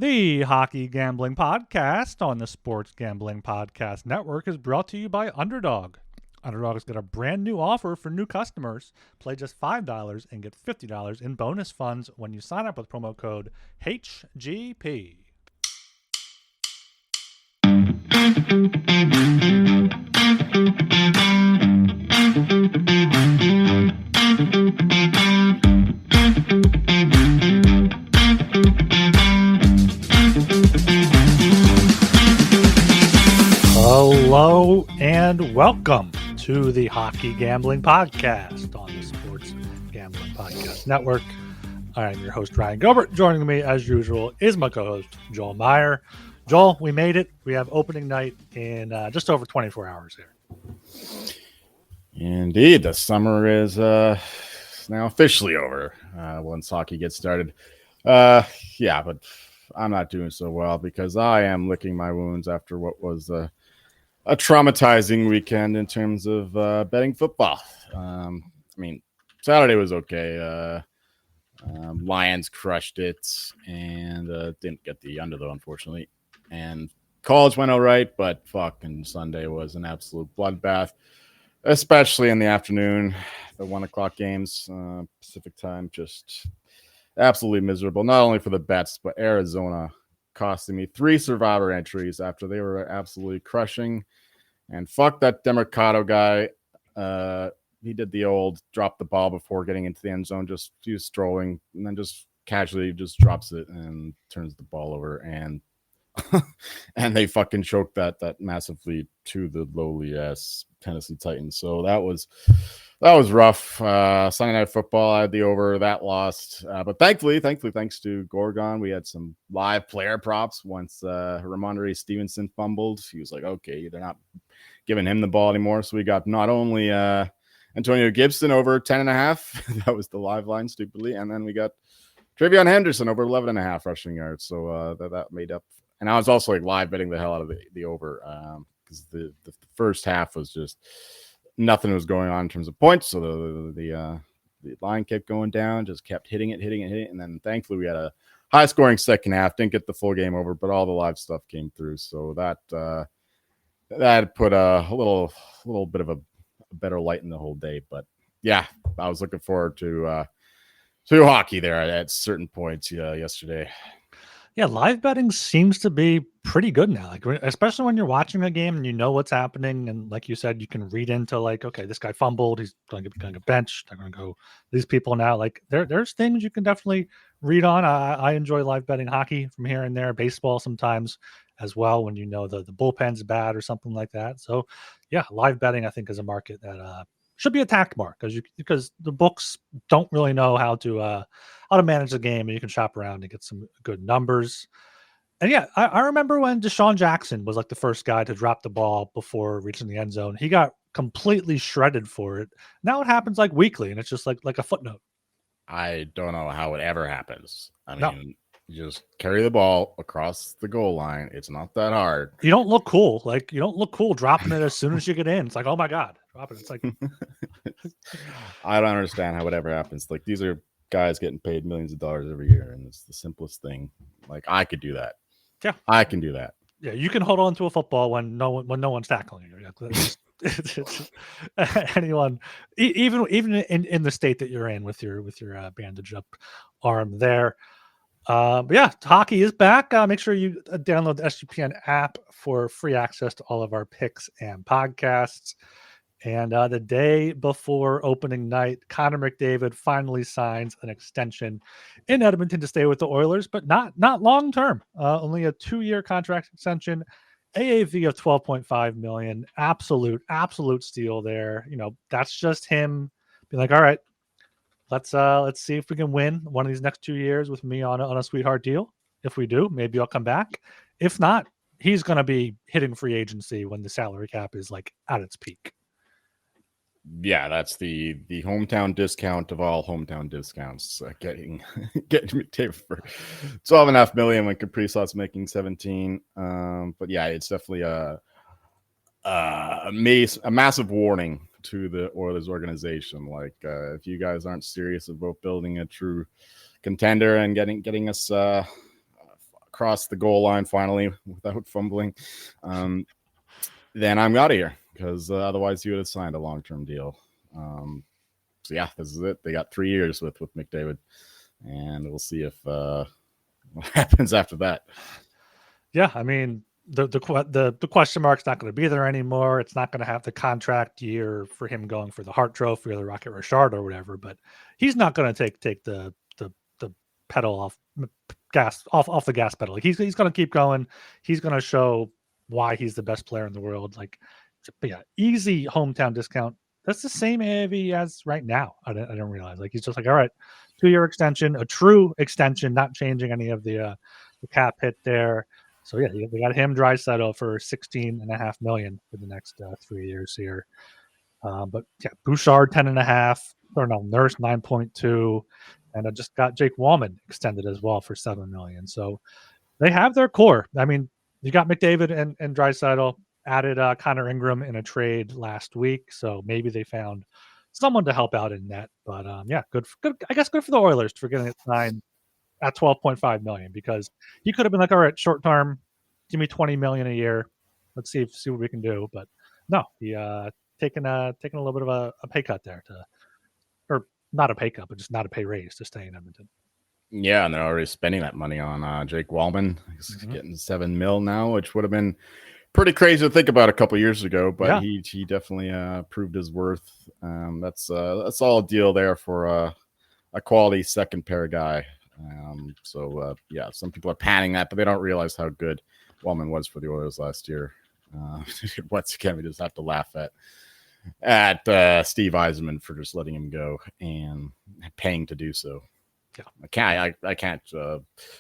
The Hockey Gambling Podcast on the Sports Gambling Podcast Network is brought to you by Underdog. Underdog has got a brand new offer for new customers. Play just $5 and get $50 in bonus funds when you sign up with promo code HGP. Hello and welcome to the Hockey Gambling Podcast on the Sports Gambling Podcast Network. I am your host, Ryan Gilbert. Joining me, as usual, is my co-host, Joel Meyer. Joel, we made it. We have opening night in just over 24 hours here. Indeed. The summer is now officially over once hockey gets started. But I'm not doing so well because I am licking my wounds after what was a traumatizing weekend in terms of betting football. Saturday was okay. Lions crushed it and didn't get the under, though, unfortunately. And college went all right, but fucking Sunday was an absolute bloodbath, especially in the afternoon. The 1 o'clock games, Pacific time, just absolutely miserable, not only for the bets, but Arizona costing me 3 survivor entries after they were absolutely crushing. And fuck that Demercado guy. He did the old drop the ball before getting into the end zone. Just he was strolling and then just casually just drops it and turns the ball over. And and they fucking choked that massively to the lowly ass Tennessee Titans. So that was rough. Sunday Night Football, I had the over, that lost. But thankfully, thanks to Gorgon, we had some live player props. Once Ramondre Stevenson fumbled, he was like, okay, they're not giving him the ball anymore. So we got not only Antonio Gibson over 10.5. That was the live line, stupidly. And then we got Travion Henderson over 11.5 rushing yards. So that made up. And I was also like live betting the hell out of the over because the first half was just nothing was going on in terms of points. So the line kept going down, just kept hitting it. And then thankfully we had a high scoring second half, didn't get the full game over, but all the live stuff came through. So that put a little bit of a better light in the whole day. But yeah, I was looking forward to hockey there at certain points yesterday. Yeah, live betting seems to be pretty good now. Like, especially when you're watching a game and you know what's happening, and like you said, you can read into like, okay, this guy fumbled, he's going to get benched. They're going to go these people now. Like, there's things you can definitely read on. I enjoy live betting hockey from here and there, baseball sometimes as well when you know the bullpen's bad or something like that. So, yeah, live betting I think is a market that should be attacked more because the books don't really know how to manage the game, and you can shop around and get some good numbers. And yeah, I remember when Deshaun Jackson was like the first guy to drop the ball before reaching the end zone. He got completely shredded for it. Now it happens like weekly, and it's just like a footnote. I don't know how it ever happens. I mean, You just carry the ball across the goal line. It's not that hard. You don't look cool. Like, you don't look cool dropping it as soon as you get in. It's like, oh my God, drop it. It's like, I don't understand how it ever happens. Like, these are guys getting paid millions of dollars every year, and it's the simplest thing. Like, I could do that. Yeah, I can do that. Yeah, you can hold on to a football when no one's tackling you. It's anyone, even in the state that you're in with your bandage up arm there. But yeah, hockey is back. Make sure you download the SGPN app for free access to all of our picks and podcasts. And the day before opening night, Connor McDavid finally signs an extension in Edmonton to stay with the Oilers, but not long term. Only a 2-year contract extension, AAV of $12.5 million. Absolute steal there. You know, that's just him being like, all right, let's see if we can win one of these next 2 years with me on a sweetheart deal. If we do, maybe I'll come back. If not, he's going to be hitting free agency when the salary cap is like at its peak. Yeah, that's the hometown discount of all hometown discounts. Getting McDavid for $12.5 million when Kaprizov's making 17. But yeah, it's definitely a massive warning to the Oilers organization. Like, if you guys aren't serious about building a true contender and getting us across the goal line finally without fumbling, then I'm out of here because otherwise he would have signed a long-term deal. So yeah, this is it. They got 3 years with McDavid, and we'll see if what happens after that. Yeah, I mean, the question mark's not going to be there anymore. It's not going to have the contract year for him going for the Hart Trophy or the Rocket Richard or whatever. But he's not going to take the pedal off the gas pedal. Like he's going to keep going. He's going to show why he's the best player in the world. Like, but yeah, easy hometown discount. That's the same AAV as right now. I don't realize. Like he's just like, all right, 2-year extension, a true extension, not changing any of the cap hit there. So yeah, they got him Draisaitl for $16.5 million for the next 3 years here. But yeah, Bouchard 10.5, Darnell Nurse 9.2, and I just got Jake Wallman extended as well for $7 million. So they have their core. I mean, you got McDavid and Draisaitl, added Connor Ingram in a trade last week, so maybe they found someone to help out in net. But yeah, good. I guess good for the Oilers for getting it signed at $12.5 million, because he could have been like, all right, short term, give me $20 million a year. Let's see what we can do. But no, he taking a little bit of a pay cut there or not a pay cut, but just not a pay raise to stay in Edmonton. Yeah, and they're already spending that money on Jake Wallman. He's getting $7 million now, which would have been pretty crazy to think about a couple years ago, but yeah, he definitely proved his worth. That's a solid deal there for a quality second pair guy. So yeah, some people are panning that, but they don't realize how good Wallman was for the Oilers last year. Once again, we just have to laugh at Steve Yzerman for just letting him go and paying to do so. Yeah, I can't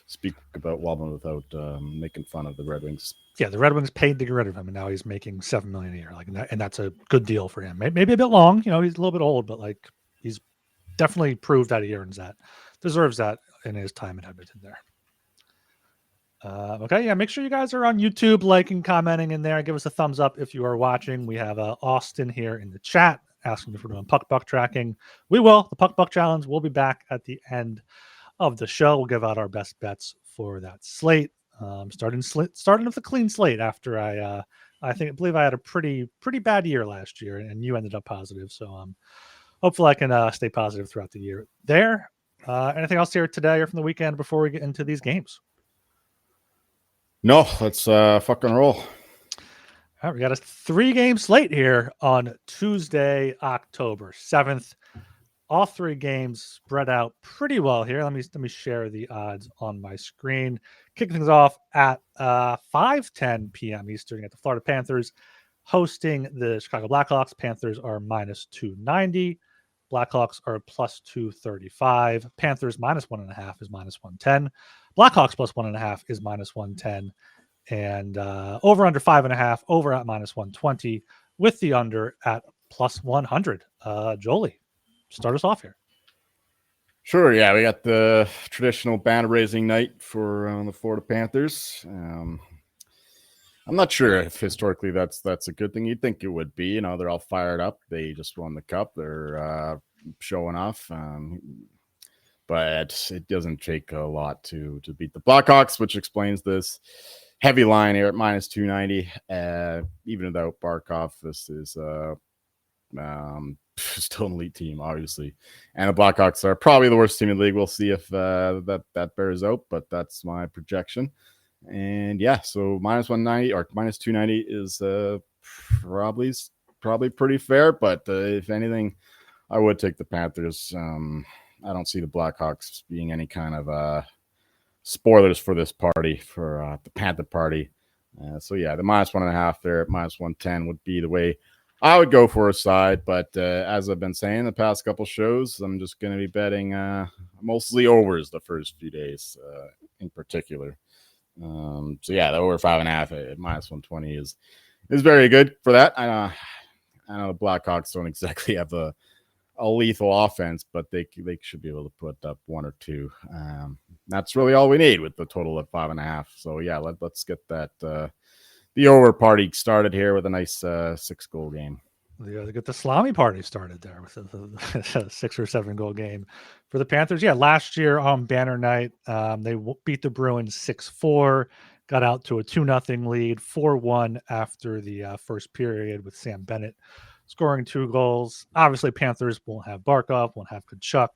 speak about Wallman without making fun of the Red Wings. Yeah, the Red Wings paid to get rid of him, and now he's making $7 million a year. Like, and that's a good deal for him. Maybe a bit long, he's a little bit old, but like he's definitely proved that he deserves that in his time in Edmonton there. Okay, yeah, make sure you guys are on YouTube, liking, commenting in there. Give us a thumbs up if you are watching. We have Austin here in the chat asking if we're doing puck buck tracking. We will. The puck buck challenge will be back at the end of the show. We'll give out our best bets for that slate. Starting with a clean slate after I believe I had a pretty bad year last year, and you ended up positive. So hopefully I can stay positive throughout the year there. Anything else here today or from the weekend before we get into these games? No, let's fucking roll. All right, we got a 3-game slate here on Tuesday, October 7th. All 3 games spread out pretty well here. Let me share the odds on my screen. Kicking things off at 5:10 p.m. Eastern at the Florida Panthers hosting the Chicago Blackhawks. Panthers are -290. Blackhawks are +235. Panthers -1.5 is -110. Blackhawks +1.5 is -110. And over under 5.5, over at -120, with the under at +100. Jolie, start us off here. Sure, yeah, we got the traditional banner raising night for the Florida Panthers. I'm not sure if historically that's a good thing. You'd think it would be. They're all fired up. They just won the cup. They're showing off. But it doesn't take a lot to beat the Blackhawks, which explains this heavy line here at -290. Even without Barkov, this is still an elite team, obviously. And the Blackhawks are probably the worst team in the league. We'll see if that bears out, but that's my projection. And yeah, so -190 or -290 is probably pretty fair. But if anything, I would take the Panthers. I don't see the Blackhawks being any kind of spoilers for this party, for the Panther party. So yeah, the -1.5 there at -110 would be the way I would go for a side. But as I've been saying the past couple shows, I'm just going to be betting mostly overs the first few days in particular. So yeah, the over 5.5 at -120 is very good for that. I know the Blackhawks don't exactly have a lethal offense, but they should be able to put up 1 or 2. That's really all we need with the total at 5.5. So yeah, let's get that the over party started here with a nice 6-goal game. They get the salami party started there with a 6 or 7 goal game for the Panthers. Yeah, last year on banner night, they beat the Bruins 6-4, got out to a 2-0 lead, 4-1 after the first period with Sam Bennett scoring 2 goals. Obviously, Panthers won't have Barkov, won't have Kachuk.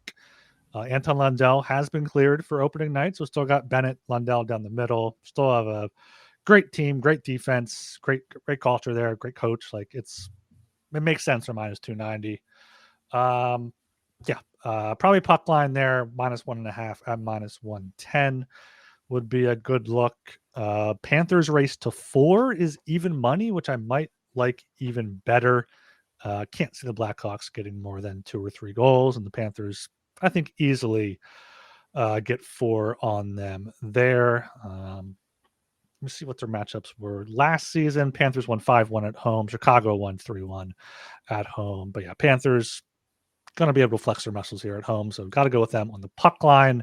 Anton Lundell has been cleared for opening night, so still got Bennett, Lundell down the middle. Still have a great team, great defense, great culture there, great coach. Like it makes sense for minus 290. Probably puck line there, minus 1.5 at minus 110 would be a good look. Panthers race to 4 is even money, which I might like even better. Can't see the Blackhawks getting more than 2 or 3 goals, and the Panthers, I think, easily get 4 on them there. Let me see what their matchups were last season. Panthers won 5-1 at home. Chicago won 3-1 at home. But yeah, Panthers going to be able to flex their muscles here at home. So got to go with them on the puck line,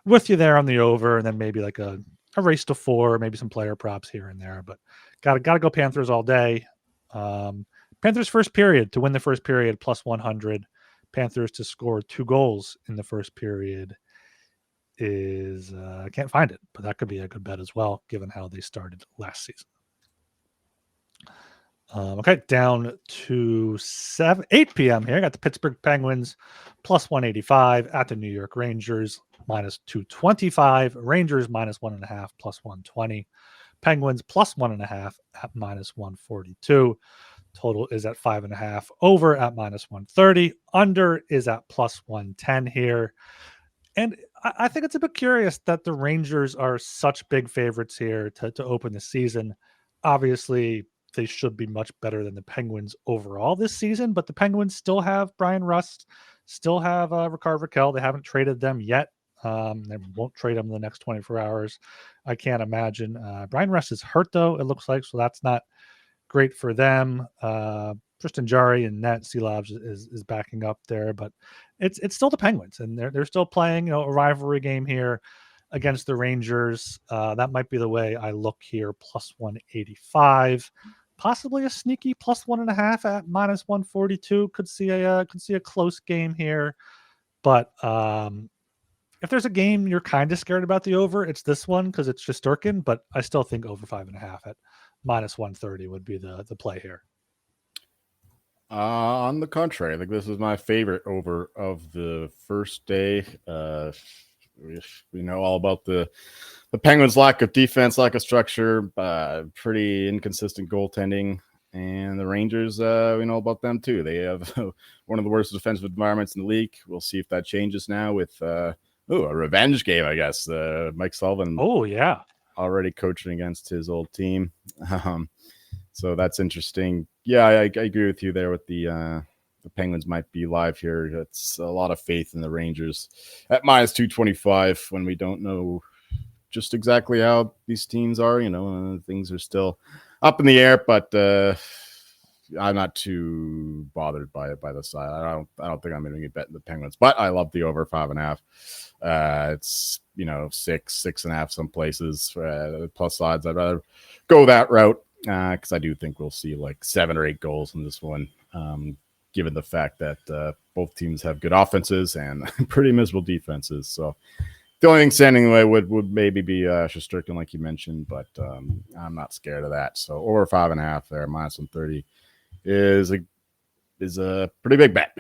with you there on the over, and then maybe like a race to 4, maybe some player props here and there. But got to go Panthers all day. Panthers first period to win the first period plus 100. Panthers to score 2 goals in the first period is I can't find it, but that could be a good bet as well, given how they started last season. Okay, down to 8 p.m. here. I got the Pittsburgh Penguins plus 185 at the New York Rangers minus 225. Rangers minus 1.5 plus 120. Penguins plus 1.5 at minus 142. Total is at 5.5. Over at minus 130. Under is at plus 110 here. And I think it's a bit curious that the Rangers are such big favorites here to open the season. Obviously, they should be much better than the Penguins overall this season, but the Penguins still have Brian Rust, still have Rickard Rakell. They haven't traded them yet. They won't trade them in the next 24 hours. I can't imagine. Brian Rust is hurt, though, it looks like, so that's not great for them. Tristan Jarry and Nat Seelobs is backing up there, but it's still the Penguins, and they're still playing a rivalry game here against the Rangers. That might be the way I look here. Plus 185, possibly a sneaky plus 1.5 at minus 142. Could see a close game here, but if there's a game you're kind of scared about the over, it's this one because it's Shesterkin, but I still think over 5.5 at minus 130 would be the play here. On the contrary, I think this is my favorite over of the first day. We know all about the Penguins' lack of defense, lack of structure, pretty inconsistent goaltending, and the Rangers, we know about them too. They have one of the worst defensive environments in the league. We'll see if that changes now with a revenge game, I guess. Mike Sullivan. Oh yeah, already coaching against his old team. So that's interesting. Yeah, I agree with you there with the Penguins might be live here. It's a lot of faith in the Rangers at minus 225 when we don't know just exactly how these teams are. Things are still up in the air, but I'm not too bothered by it by the side. I don't think I'm going to bet the Penguins, but I love the over 5.5. It's 6.5 some places plus odds. I'd rather go that route because I do think we'll see like 7 or 8 goals in this one, given the fact that both teams have good offenses and pretty miserable defenses. So the only thing standing in the way would maybe be Shesterkin, like you mentioned, but I'm not scared of that. So over 5.5 there, minus 130 is a pretty big bet.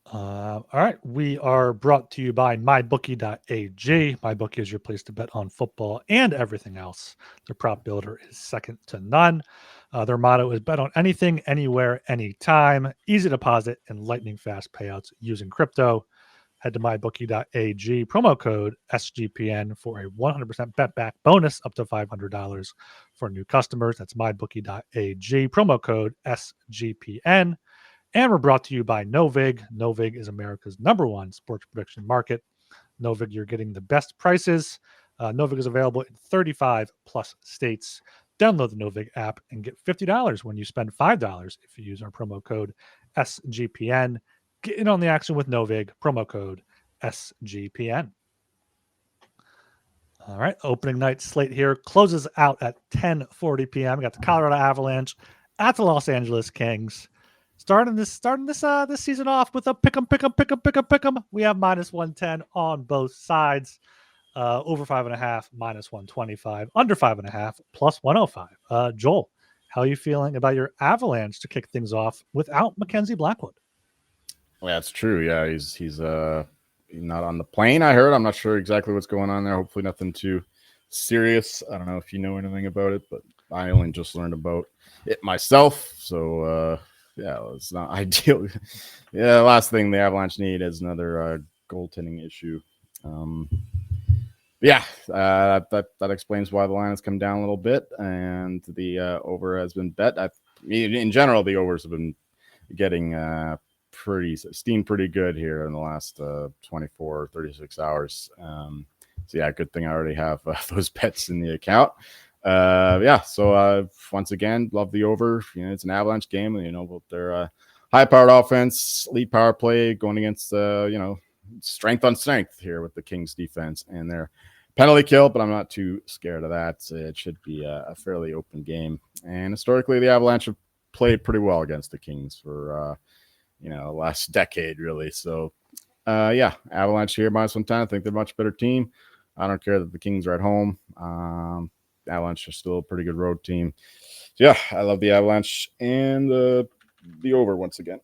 All right. We are brought to you by mybookie.ag. MyBookie is your place to bet on football and everything else. Their prop builder is second to none. Their motto is bet on anything, anywhere, anytime. Easy deposit and lightning fast payouts using crypto. Head to mybookie.ag, promo code SGPN for a 100% bet back bonus up to $500 for new customers. That's mybookie.ag, promo code SGPN. And we're brought to you by Novig. Novig is America's #1 sports prediction market. Novig, you're getting the best prices. Novig is available in 35 plus states. Download the Novig app and get $50 when you spend $5 if you use our promo code SGPN. Get in on the action with Novig, promo code SGPN. All right, opening night slate here closes out at 10:40 p.m. We got the Colorado Avalanche at the Los Angeles Kings. Starting this season off with a pick 'em. We have -110 on both sides. Over 5.5, -125. Under 5.5, +105. Joel, how are you feeling about your Avalanche to kick things off without Mackenzie Blackwood? Well, that's true. Yeah, he's not on the plane, I heard. I'm not sure exactly what's going on there. Hopefully nothing too serious. I don't know if you know anything about it, but I only just learned about it myself. So yeah, it's not ideal. Yeah, the last thing the Avalanche need is another goaltending issue. Yeah, that explains why the line has come down a little bit, and the over has been bet. In general, the overs have been getting steamed pretty good here in the last 24, 36 hours. So yeah, good thing I already have those bets in the account. Yeah, so once again, love the over. You know, it's an Avalanche game, and with their high-powered offense, lead power play going against strength on strength here with the Kings defense and their penalty kill, but I'm not too scared of that. So it should be a fairly open game. And historically, the Avalanche have played pretty well against the Kings for last decade, really. So yeah, Avalanche here -110. I think they're a much better team. I don't care that the Kings are at home. Avalanche are still a pretty good road team. So yeah, I love the Avalanche and the over once again.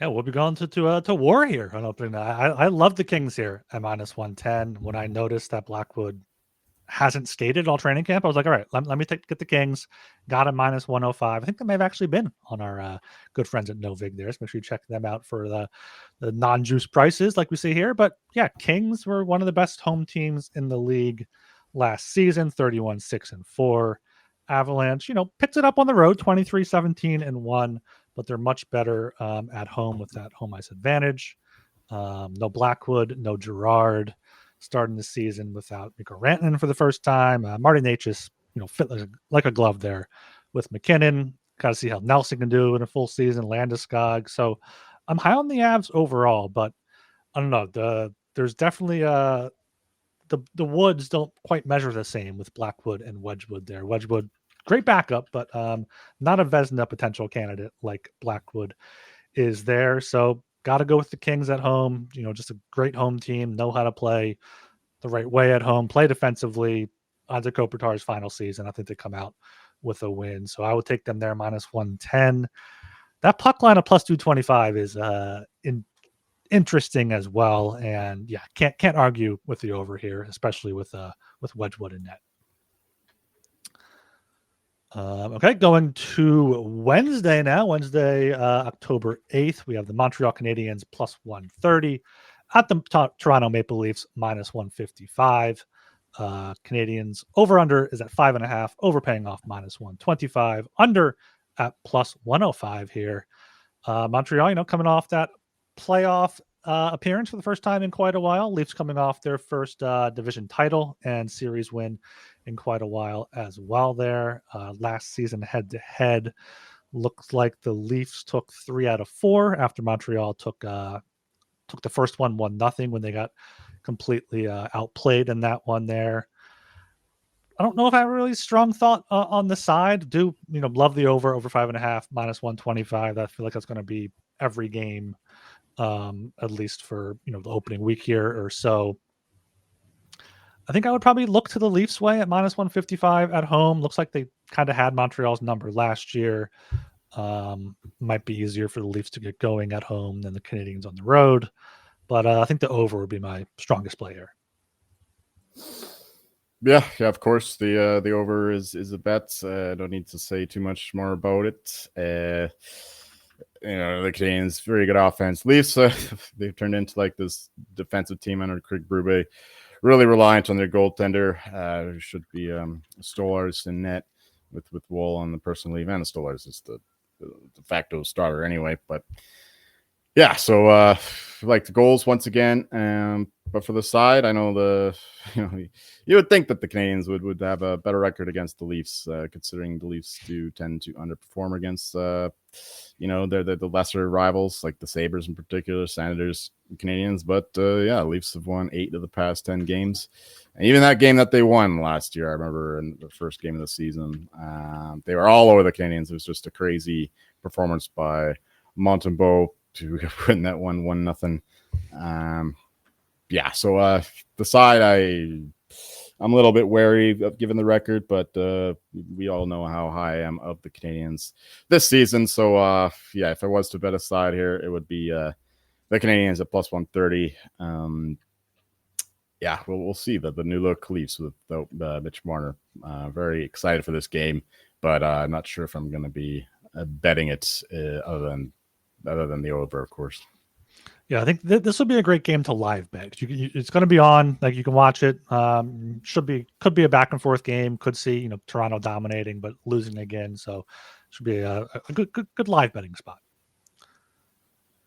Yeah, we'll be going to war here on opening night. I love the Kings here at -110. When I noticed that Blackwood hasn't skated all training camp, I was like, all right, let me get the Kings. Got a -105. I think they may have actually been on our good friends at Novig there. So make sure you check them out for the non-juice prices like we see here. But yeah, Kings were one of the best home teams in the league last season, 31-6-4. Avalanche, picked it up on the road, 23-17-1, but they're much better at home with that home ice advantage. No Blackwood, no Girard, starting the season without Mikko Rantanen for the first time. Marty Necas, fit like a glove there with McKinnon. Got to see how Nelson can do in a full season. Landeskog. So I'm high on the Avs overall, but I don't know. There's definitely the Woods don't quite measure the same with Blackwood and Wedgwood there. Wedgwood, great backup, but not a Vezina potential candidate like Blackwood is there. So got to go with the Kings at home. Just a great home team, know how to play the right way at home, play defensively. Andre Kopitar's final season, I think they come out with a win. So I would take them there -110. That puck line of +225 is interesting as well. And yeah, can't argue with the over here, especially with Wedgwood in net. Okay, going to Wednesday now. Wednesday, October 8th, we have the Montreal Canadiens +130 at the Toronto Maple Leafs -155. Canadiens over-under is at 5.5, overpaying off -125. Under at +105 here. Montreal, coming off that playoff appearance for the first time in quite a while. Leafs coming off their first division title and series win in quite a while as well there. Last season head-to-head, looks like the Leafs took 3 out of 4 after Montreal took the first one 1-0 when they got completely outplayed in that one there. I don't know if I have a really strong thought on the side. Do love the over 5.5 -125. I feel like that's going to be every game, at least for the opening week here or so. I think I would probably look to the Leafs way at -155 at home. Looks like they kind of had Montreal's number last year. Might be easier for the Leafs to get going at home than the Canadiens on the road. But I think the over would be my strongest play here. Yeah, of course. The over is a bet. I don't need to say too much more about it. The Canadiens, very good offense. Leafs, they've turned into like this defensive team under Craig Berube, really reliant on their goaltender, who should be Stolarz in net with Wool on the personal leave, and Stolarz is the de facto starter anyway. But yeah, so like the goals once again. But for the side, I know you would think that the Canadians would have a better record against the Leafs, considering the Leafs do tend to underperform against they're the lesser rivals like the Sabres in particular, Senators, Canadians. But Leafs have won 8 of the past 10 games, and even that game that they won last year, I remember in the first game of the season, they were all over the Canadians. It was just a crazy performance by Montembeault to win that 1-0. So the side I'm a little bit wary of given the record, but we all know how high I am of the Canadians this season. So if I was to bet a side here, it would be the Canadians at plus 130. We'll see the new look Leafs without Mitch Marner. Very excited for this game, but I'm not sure if I'm going to be betting it other than the over, of course. Yeah, I think this would be a great game to live bet. It's going to be on, like you can watch it. Could be a back and forth game. Could see Toronto dominating but losing again. So should be a good live betting spot.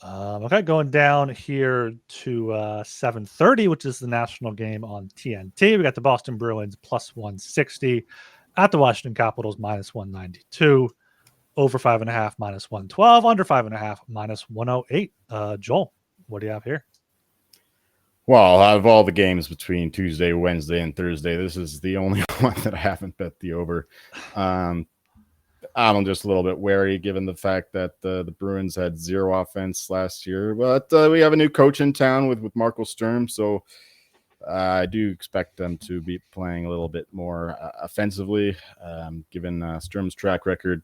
Okay, going down here to 7:30, which is the national game on TNT. We got the Boston Bruins plus 160 at the Washington Capitals minus 192. Over 5.5 minus 112. Under 5.5 minus 108. Joel, what do you have here? Well, out of all the games between Tuesday, Wednesday, and Thursday, this is the only one that I haven't bet the over. I'm just a little bit wary given the fact that the Bruins had 0 offense last year. But we have a new coach in town with Marco Sturm, so I do expect them to be playing a little bit more offensively, given Sturm's track record.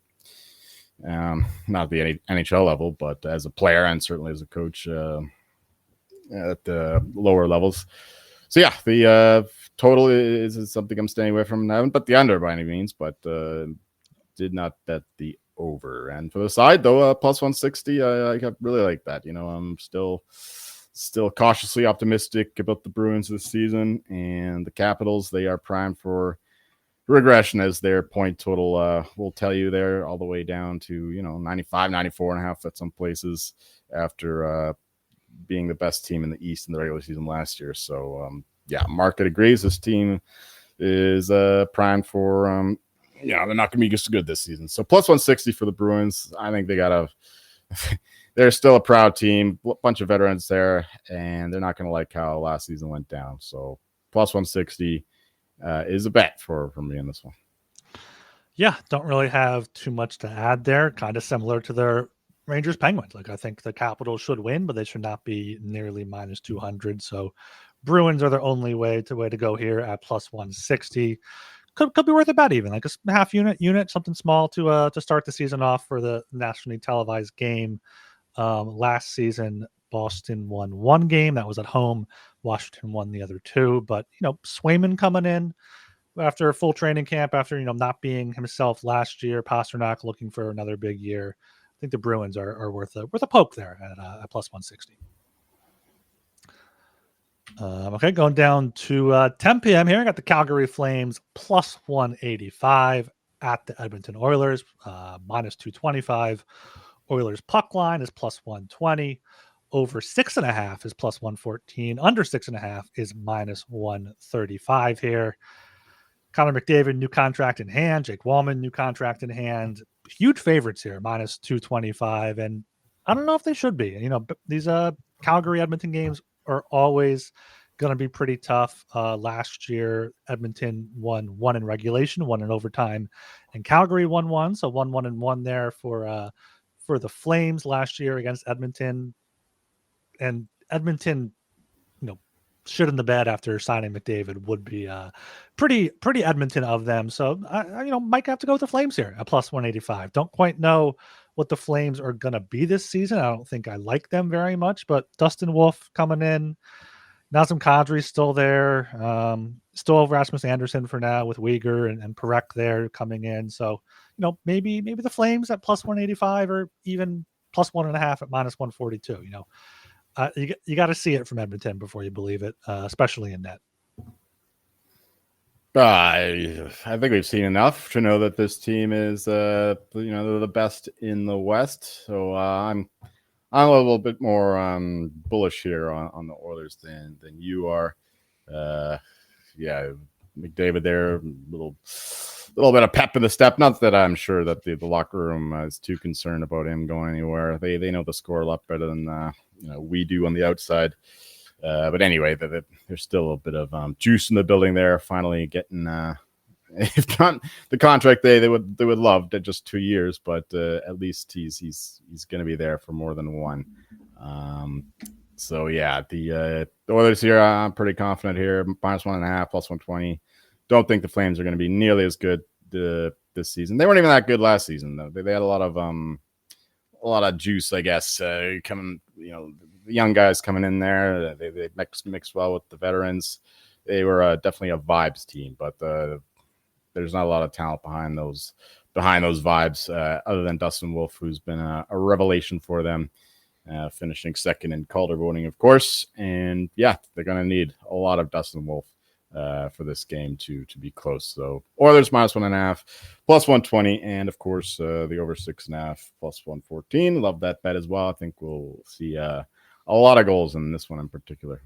Not the NHL level, but as a player and certainly as a coach at the lower levels. So the total is something I'm staying away from. I haven't bet the under by any means, but did not bet the over. And for the side though, plus 160, I really like that. I'm still cautiously optimistic about the Bruins this season, and the Capitals, they are primed for regression, as their point total will tell you. They're all the way down to 95, 94.5 at some places after being the best team in the East in the regular season last year. So market agrees. This team is primed for they're not going to be just good this season. So plus 160 for the Bruins. I think they're still a proud team, bunch of veterans there, and they're not going to like how last season went down. So plus 160 is a bet for me in this one. Yeah, don't really have too much to add there. Kind of similar to their Rangers Penguins. Like, I think the Capitals should win, but they should not be nearly minus 200. So Bruins are the only way to go here at plus 160. Could be worth a bet, even like a half unit, something small to start the season off for the nationally televised game. Last season, Boston won 1 game. That was at home. Washington won the other 2. But Swayman coming in after a full training camp, after not being himself last year. Pasternak looking for another big year. I think the Bruins are worth a poke there at plus 160. Okay, going down to 10 p.m. here. I got the Calgary Flames plus 185 at the Edmonton Oilers, minus 225. Oilers puck line is plus 120. Over 6.5 is plus 114. Under 6.5 is minus 135 here. Connor McDavid, new contract in hand. Jake Wallman, new contract in hand. Huge favorites here, minus 225. And I don't know if they should be. These Calgary Edmonton games are always going to be pretty tough. Last year, Edmonton won 1 in regulation, 1 in overtime, and Calgary won 1. So 1-1-1 there for the Flames last year against Edmonton. And Edmonton, shit in the bed after signing McDavid would be pretty Edmonton of them. So I might have to go with the Flames here at plus 185. Don't quite know what the Flames are going to be this season. I don't think I like them very much, but Dustin Wolf coming in. Nazem Kadri's still there. Still Rasmus Anderson for now with Uyghur and Parekh there coming in. So, maybe the Flames at plus 185 or even plus 1.5 at minus 142. You got to see it from Edmonton before you believe it, especially in net. I think we've seen enough to know that this team is, they're the best in the West. So I'm I'm a little bit more bullish here on the Oilers than you are. Yeah, McDavid there, a little bit of pep in the step. Not that I'm sure that the locker room is too concerned about him going anywhere. They know the score a lot better than we do on the outside. But anyway, there's still a bit of juice in the building there. Finally getting if not the contract they would love at just 2 years, but at least he's going to be there for more than one. So yeah, the Oilers here, I'm pretty confident here. -1.5, +120. Don't think the Flames are going to be nearly as good this season. They weren't even that good last season though. They had a lot of juice, I guess, coming. The young guys coming in there. They mixed well with the veterans. They were definitely a vibes team, but there's not a lot of talent behind those vibes, other than Dustin Wolf, who's been a revelation for them. Finishing second in Calder voting, of course. And yeah, they're going to need a lot of Dustin Wolf for this game to be close. So Oilers -1.5, +120, and of course the over 6.5, +114. Love that bet as well. I think we'll see a lot of goals in this one in particular.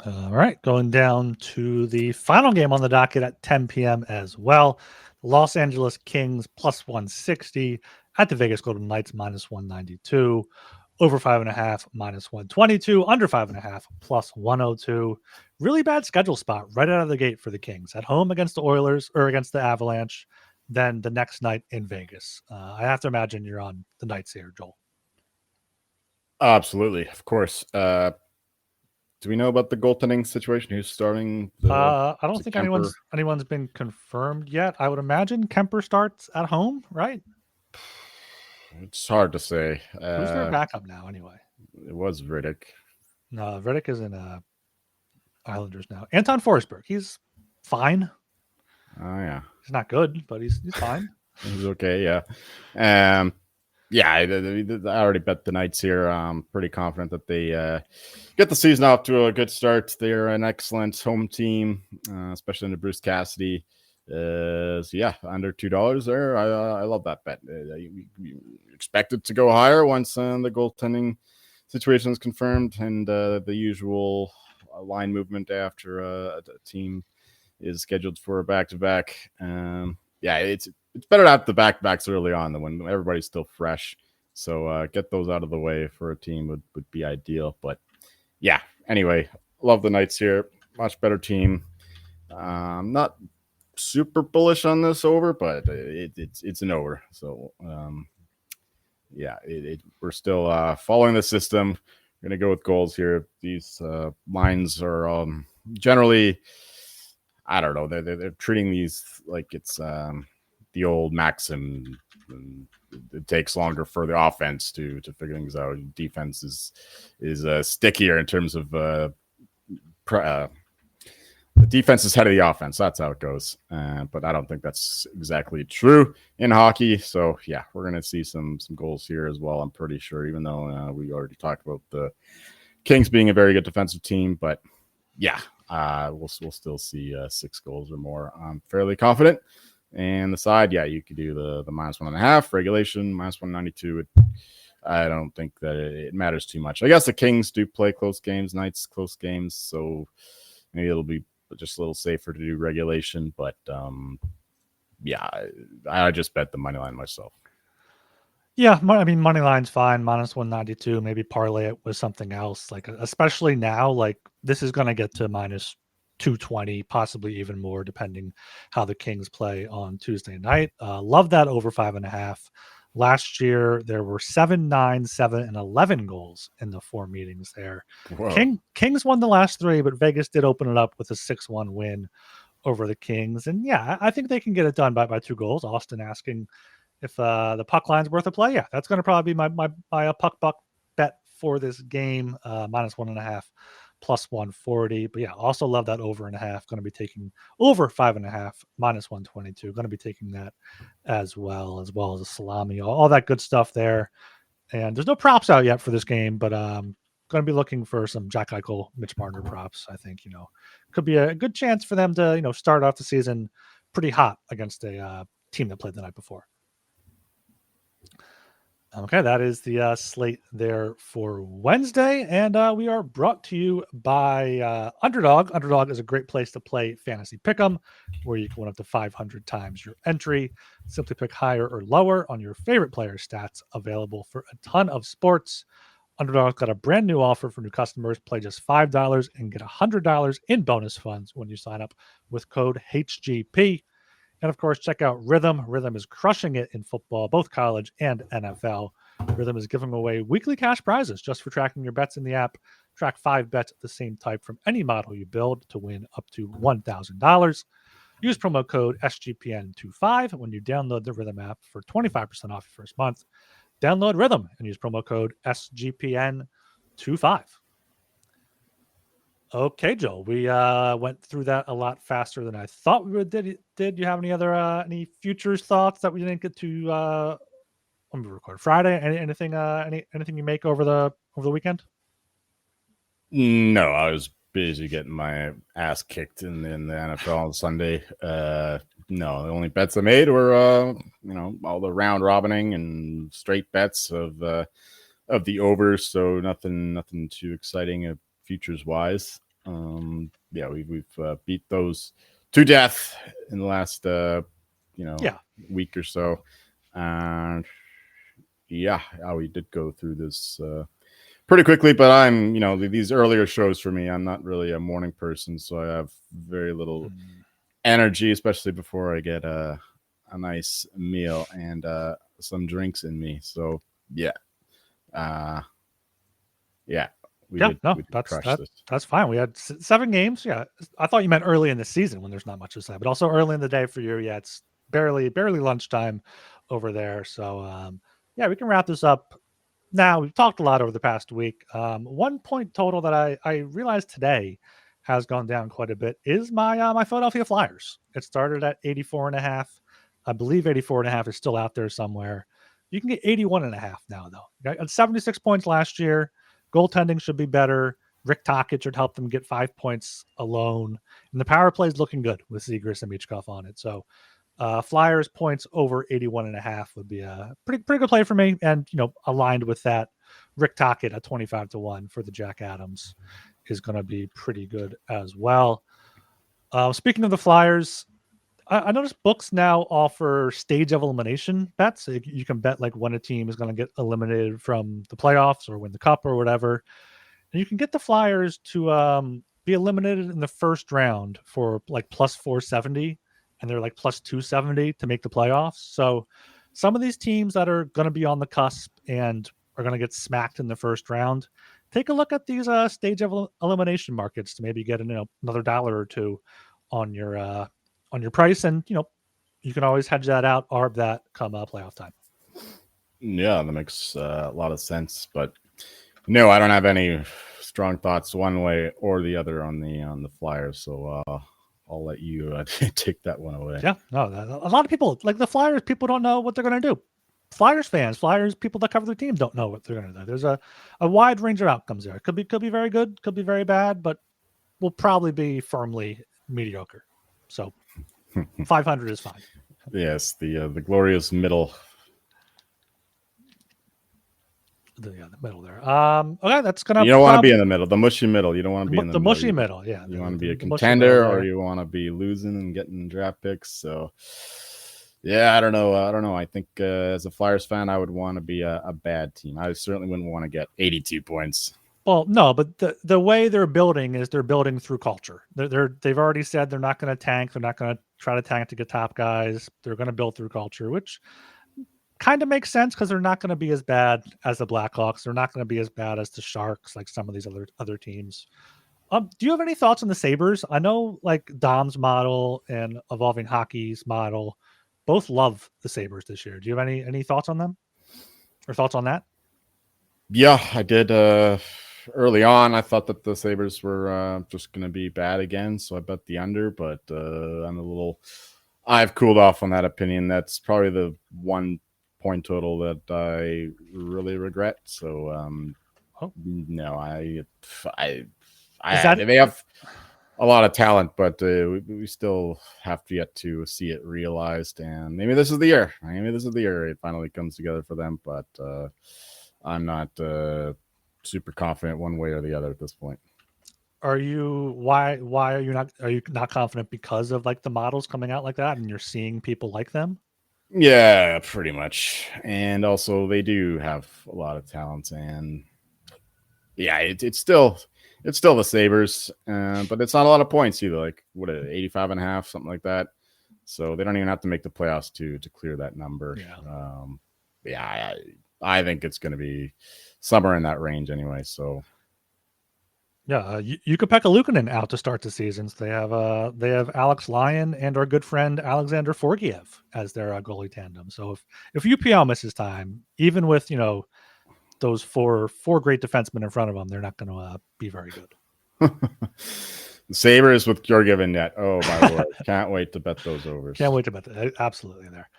All right, going down to the final game on the docket at 10 p.m. as well. Los Angeles Kings +160 at the Vegas Golden Knights -192. Over 5.5, -122. Under 5.5, +102. Really bad schedule spot right out of the gate for the Kings. At home against the Oilers or against the Avalanche, then the next night in Vegas. I have to imagine you're on the Knights here, Joel. Absolutely, of course. Do we know about the goaltending situation? Who's starting? I don't think anyone's been confirmed yet. I would imagine Kemper starts at home, right? It's hard to say. Who's their backup now, anyway? It was Riddick. No, Riddick is in Islanders now. Anton Forsberg, he's fine. Oh yeah, he's not good, but he's fine. He's okay. Yeah. Yeah, I already bet the Knights here. I'm pretty confident that they get the season off to a good start. They're an excellent home team, especially under Bruce Cassidy. So yeah, under $2 there. I love that bet. You expect it to go higher once the goaltending situation is confirmed and the usual line movement after a team is scheduled for a back-to-back. Yeah, it's better to have the back-to-backs early on than when everybody's still fresh. So get those out of the way for a team would be ideal. But yeah, anyway, love the Knights here. Much better team. Not super bullish on this over, but it's an over. So yeah, we're still following the system. We're gonna go with goals here. These lines are generally, I don't know. They're treating these like it's the old maxim. It takes longer for the offense to figure things out. Defense is stickier in terms of the defense is ahead of the offense. That's how it goes. But I don't think that's exactly true in hockey. So yeah, we're gonna see some goals here as well. I'm pretty sure, even though we already talked about the Kings being a very good defensive team. But yeah, we'll still see 6 goals or more. I'm fairly confident. And the side, yeah, you could do the -1.5 regulation, -192. I don't think that it matters too much. I guess the Kings do play close games, Knights close games, so maybe it'll be just a little safer to do regulation. But yeah, I just bet the money line myself. Yeah, I mean, money line's fine, -192. Maybe parlay it with something else, like especially now, like this is going to get to -220, possibly even more, depending how the Kings play on Tuesday night. Love that over 5.5. Last year, there were 7, 9, 7, and 11 goals in the 4 meetings there. Kings won the last 3, but Vegas did open it up with a 6-1 win over the Kings. And yeah, I think they can get it done by 2 goals. Austin asking if the puck line's worth a play. Yeah, that's going to probably be my puck buck bet for this game, -1.5. +140. But yeah, also love that over and a half. Going to be taking over 5.5, -122. Going to be taking that as well as a salami, all that good stuff there. And there's no props out yet for this game, but going to be looking for some Jack Eichel, Mitch Marner props. I think, could be a good chance for them to, start off the season pretty hot against a team that played the night before. Okay, that is the slate there for Wednesday, and we are brought to you by Underdog. Underdog is a great place to play fantasy pick'em, where you can win up to 500 times your entry. Simply pick higher or lower on your favorite player stats, available for a ton of sports. Underdog's got a brand new offer for new customers. Play just $5 and get $100 in bonus funds when you sign up with code HGP. And of course, check out Rhythm. Rhythm is crushing it in football, both college and NFL. Rhythm is giving away weekly cash prizes just for tracking your bets in the app. Track 5 bets of the same type from any model you build to win up to $1,000. Use promo code SGPN25 when you download the Rhythm app for 25% off your first month. Download Rhythm and use promo code SGPN25. Okay, Joel, we went through that a lot faster than I thought we would. Did you have any other any futures thoughts that we didn't get to when we record Friday? Anything you make over the weekend? No, I was busy getting my ass kicked in the NFL on Sunday. No, the only bets I made were all the round robining and straight bets of the overs. So nothing too exciting futures wise. We've beat those to death in the last week or so. And we did go through this pretty quickly, but I'm these earlier shows for me, I'm not really a morning person, so I have very little energy, especially before I get a nice meal and some drinks in me. So That's fine. We had 7 games. Yeah, I thought you meant early in the season when there's not much to say, but also early in the day for you. Yeah, it's barely lunchtime over there. So we can wrap this up now. We've talked a lot over the past week. 1 point total that I realized today has gone down quite a bit is my my Philadelphia Flyers. It started at 84.5. I believe 84.5 is still out there somewhere. You can get 81.5 now, though. Got 76 points last year. Goaltending should be better. Rick Tocchet should help them get 5 points alone. And the power play is looking good with Zegras and Michkov on it. So Flyers points over 81.5 would be a pretty good play for me. And, aligned with that, Rick Tocchet at 25-1 for the Jack Adams is going to be pretty good as well. Speaking of the Flyers, I noticed books now offer stage of elimination bets. So you can bet like when a team is going to get eliminated from the playoffs or win the cup or whatever. And you can get the Flyers to be eliminated in the first round for like plus 470, and they're like plus 270 to make the playoffs. So some of these teams that are going to be on the cusp and are going to get smacked in the first round, take a look at these stage of elimination markets to maybe get another dollar or two on your price, and you can always hedge that out, arb that come playoff time. Yeah, that makes a lot of sense. But no, I don't have any strong thoughts one way or the other on the Flyers. So I'll let you take that one away. Yeah, no, a lot of people like the Flyers. People don't know what they're going to do. Flyers fans, Flyers people that cover their team don't know what they're going to do. There's a wide range of outcomes there. It could be very good, could be very bad, but will probably be firmly mediocre. So 500 is fine. Yes, the glorious middle. The middle there. Okay, that's gonna. You don't want to be in the middle, the mushy middle. You don't want to be in the mushy middle. Yeah, you want to be a contender, or you want to be losing and getting draft picks. So, yeah, I don't know. I think as a Flyers fan, I would want to be a bad team. I certainly wouldn't want to get 82 points. Well, no, but the way they're building is they're building through culture. They've already said they're not going to tank. They're not going to try to tank to get top guys. They're going to build through culture, which kind of makes sense because they're not going to be as bad as the Blackhawks. They're not going to be as bad as the Sharks, like some of these other teams. Do you have any thoughts on the Sabres? I know like Dom's model and Evolving Hockey's model both love the Sabres this year. Do you have any thoughts on them or thoughts on that? Yeah, I did. Early on, I thought that the Sabres were just going to be bad again, so I bet the under, but I've cooled off on that opinion. That's probably the 1 point total that I really regret. So, no, they have a lot of talent, but we still have yet to see it realized. And maybe this is the year. Maybe this is the year it finally comes together for them. But I'm not super confident one way or the other at this point. Are you why are you not confident because of like the models coming out like that and you're seeing people like them? Yeah, pretty much. And also they do have a lot of talent, and yeah, it's still the Sabres, but it's not a lot of points either. Like what 85.5, something like that. So they don't even have to make the playoffs to clear that number. Yeah. I think it's going to be somewhere in that range anyway. So Yeah, you could Pekka Luukkonen out to start the season. So they have Alex Lyon and our good friend Alexander Forgiev as their goalie tandem. So if UPL misses time, even with those four great defensemen in front of them, they're not going to be very good. The Sabres with Georgiev and net. Oh my lord! Can't wait to bet those overs. Can't wait to bet that. Absolutely there.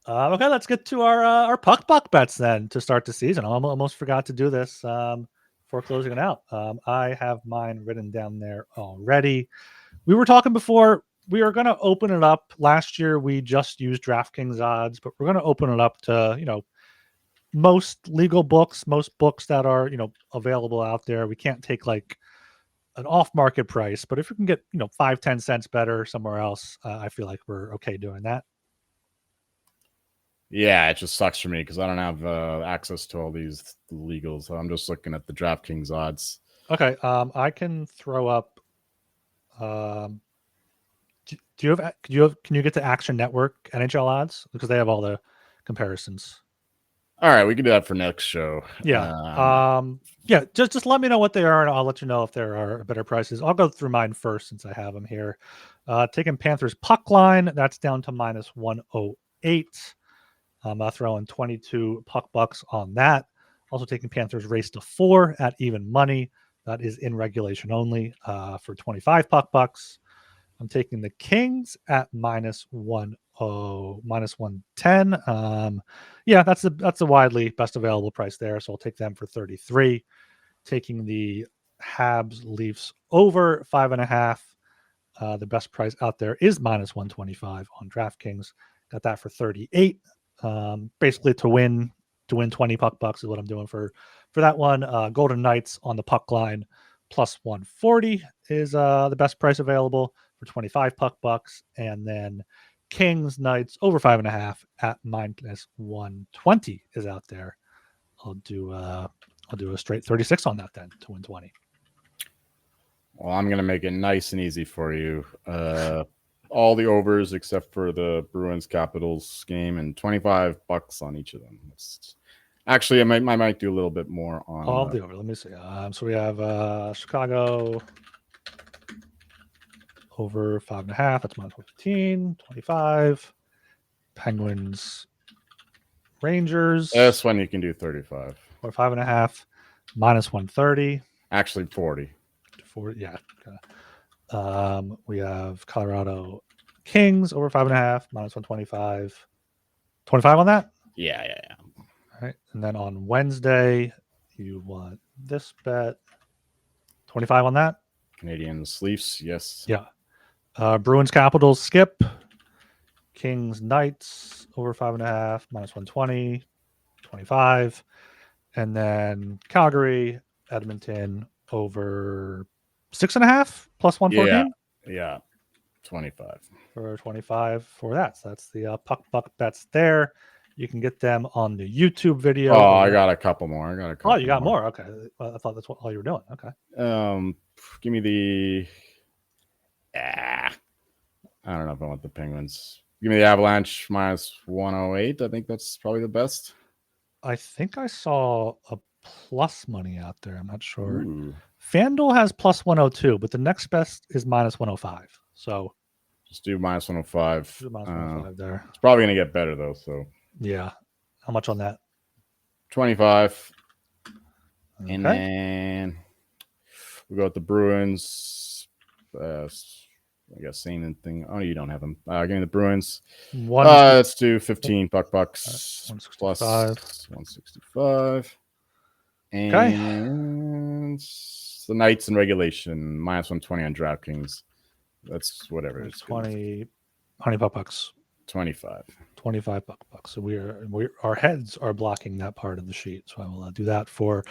Okay, let's get to our puck buck bets then to start the season. I almost forgot to do this before closing it out. I have mine written down there already. We were talking before. We are going to open it up. Last year we just used DraftKings odds, but we're going to open it up to most legal books, most books that are available out there. We can't take like an off-market price, but if we can get 5-10 cents better somewhere else, I feel like we're okay doing that. Yeah, it just sucks for me because I don't have access to all these legals. So I'm just looking at the DraftKings odds. Okay, I can throw up. Can you get to Action Network NHL odds because they have all the comparisons? All right, we can do that for next show. Yeah. Yeah. Just let me know what they are, and I'll let you know if there are better prices. I'll go through mine first since I have them here. Taking Panthers puck line, that's down to -108. I'm throwing 22 puck bucks on that. Also taking Panthers race to 4 at even money. That is in regulation only for 25 puck bucks. I'm taking the Kings at -110. Yeah, that's a widely best available price there. So I'll take them for 33. Taking the Habs Leafs over 5.5. The best price out there is -125 on DraftKings. Got that for 38. Basically to win 20 puck bucks is what I'm doing for that one. Golden Knights on the puck line +140 is the best price available for 25 puck bucks, and then Kings Knights over 5.5 at -120 is out there. I'll do a straight 36 on that then to win 20. Well, I'm gonna make it nice and easy for you. All the overs except for the Bruins Capitals game, and 25 bucks on each of them. Actually, I might do a little bit more on all the over. Let me see. So we have Chicago over 5.5. That's -15. 25. Penguins Rangers. This one you can do 35 or 5.5 -130. Actually 40. 40, yeah. We have Colorado Kings over 5.5 -125. 25 on that. Yeah. All right, and then on Wednesday, you want this bet 25 on that. Canadiens Leafs, yes. Yeah. Bruins Capitals skip. Kings Knights over 5.5 -120. 25. And then Calgary Edmonton over 6.5 +114. Yeah. 25 for 25 for that. So that's the puck buck bets there. You can get them on the YouTube video. Oh, I got a couple more. Oh, you got more. Okay. Well, I thought that's all you were doing. Okay. Give me the. I don't know if I want the Penguins. Give me the Avalanche -108. I think that's probably the best. I think I saw a plus money out there. I'm not sure. Ooh. FanDuel has +102, but the next best is -105. So just do -105. Do -105 there. It's probably going to get better though. So yeah. How much on that? 25. Okay. And then we go with the Bruins. I guess same thing. Oh, you don't have them. Give me the Bruins. Let's do 15 bucks 165. plus 165. And the Knights in regulation -120 on DraftKings. That's whatever. It's 20 bucks. 25. 25 bucks. So our heads are blocking that part of the sheet. So I will do that for.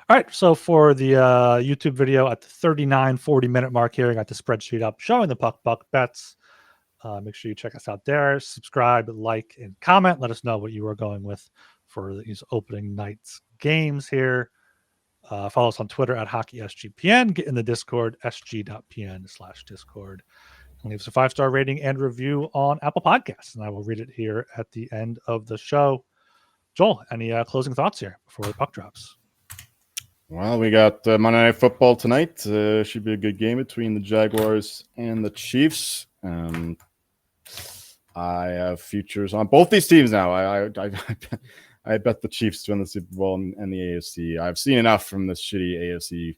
All right. So for the YouTube video at the 39-40 minute mark here, I got the spreadsheet up showing the puck bets. Make sure you check us out there. Subscribe, like, and comment. Let us know what you are going with for these opening night's games here. Follow us on Twitter at HockeySGPN. Get in the Discord, sg.pn/Discord. And leave us a 5-star rating and review on Apple Podcasts. And I will read it here at the end of the show. Joel, any closing thoughts here before the puck drops? Well, we got Monday Night Football tonight. Should be a good game between the Jaguars and the Chiefs. I have futures on both these teams now. I bet the Chiefs to win the Super Bowl and the AFC. I've seen enough from this shitty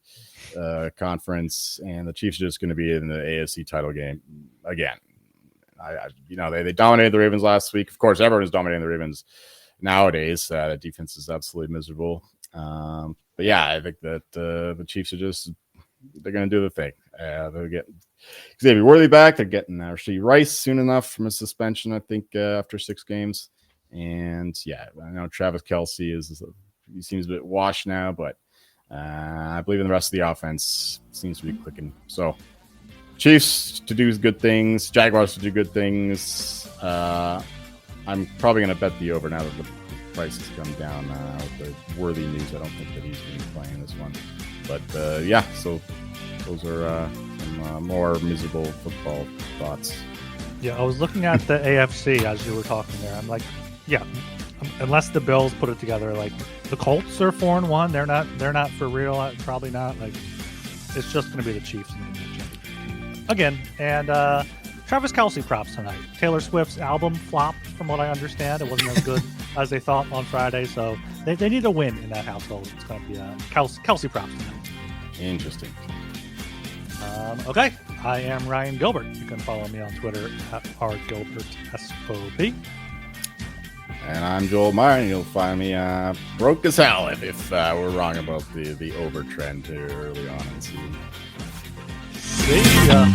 AFC conference, and the Chiefs are just going to be in the AFC title game again. They dominated the Ravens last week. Of course, everyone is dominating the Ravens nowadays. The defense is absolutely miserable. But yeah, I think that the Chiefs are they're going to do the thing. They'll get Xavier Worthy back. They're getting Rashee Rice soon enough from a suspension, I think, after 6 games. And yeah, I know Travis Kelce he seems a bit washed now, but I believe in the rest of the offense seems to be clicking. So Chiefs to do good things, Jaguars to do good things. I'm probably going to bet the over now that the price has come down with the Worthy news. I don't think that he's going to be playing this one. But yeah, so those are some more miserable football thoughts. Yeah, I was looking at the AFC as you were talking there. I'm like, yeah, unless the Bills put it together, like the Colts are 4-1. They're not for real. Probably not. Like it's just going to be the Chiefs in the championship again. And Travis Kelce props tonight. Taylor Swift's album flopped, from what I understand. It wasn't as good as they thought on Friday, so they need a win in that household. It's going to be Kelce props tonight. Interesting. Okay, I am Ryan Gilbert. You can follow me on Twitter at rgilbertsop. And I'm Joel Meyer, and you'll find me broke as hell if we're wrong about the over trend here early on in the season. See ya.